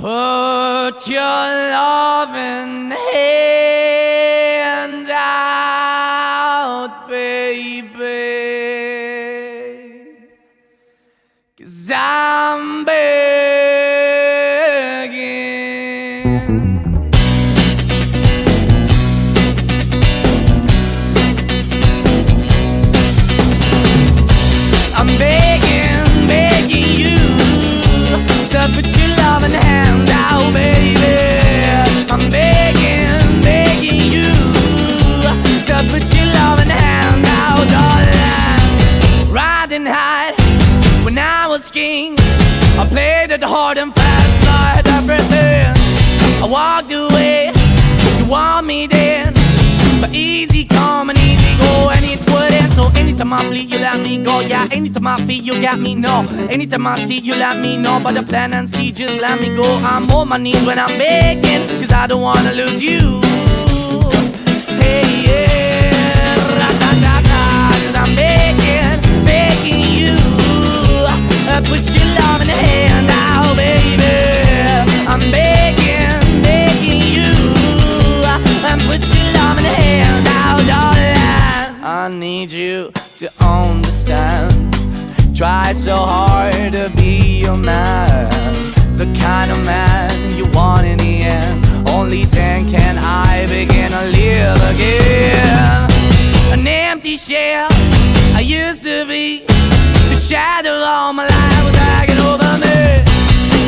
Put your loving hand out, baby, 'cause I'm begging. I'm begging, begging you to put your loving hand out, baby. I'm begging, begging you to put your loving hand out, darling. Riding high when I was king, I played it hard and fast, tried everything. I walked away, you want me then, but easy come and easy go, and it wouldn't. So anytime I bleed, you let me go. Yeah, anytime I feel, you got me, no. Anytime I see, you let me know. But the plan and see, just let me go. I'm on my knees when I'm begging, 'cause I don't wanna lose you. Hey, yeah, ra-da-da-da, 'cause I'm begging, begging you, put your love in the hand out, baby. I'm begging, begging you, put your love in the hand out, darling. I need you to understand. Try so hard to be your man, the kind of man you want in the end. Only then can I begin to live again. An empty shell I used to be, the shadow all my life was hanging over me.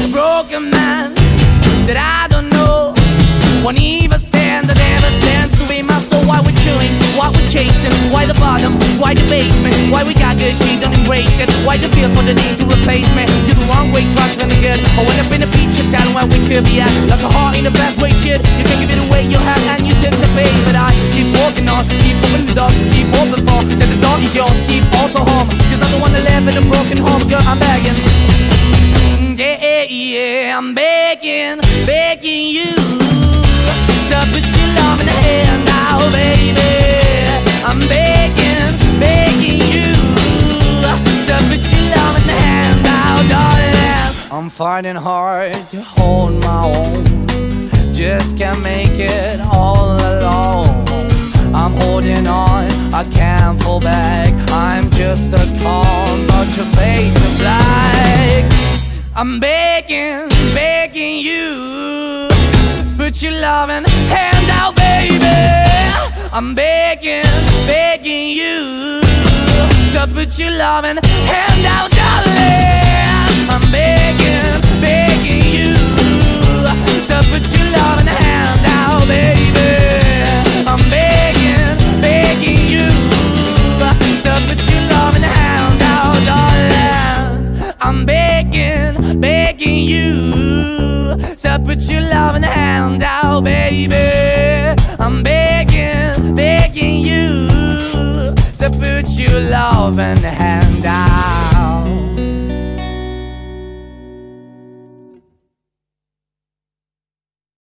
A broken man that I don't know, won't even stand, that never stands to be my soul. Why we're chewing, why we're chasing, why the bottom, why the basement, why we got good, she don't embrace it, why the feel for the need to replace me. You're the wrong way, trying to good. I went up in a feature town where we could be at, like a heart in a best way, shit. You can give it away, you have, and you tend to pay. But I keep walking on, keep opening the door, keep open for that the door is yours, keep also home, 'cause I don't wanna live in a broken home, girl, I'm begging. Yeah, yeah, I'm begging, begging you to put your love in the hand out, baby. I'm begging, begging you to put your love in the hand out, darling. I'm finding hard to hold my own, just can't make it all alone. I'm holding on, I can't fall back, I'm just a call, but your face is black. I'm begging, begging you, put your loving hand out, baby. I'm begging, begging you to put your loving hand out, darling. I'm begging, begging you to put your loving hand out, baby. I'm begging, begging you to put your loving hand out, darling. I'm begging, begging you to put your loving hand out, baby. I'm begging, begging you to put your loving hand out.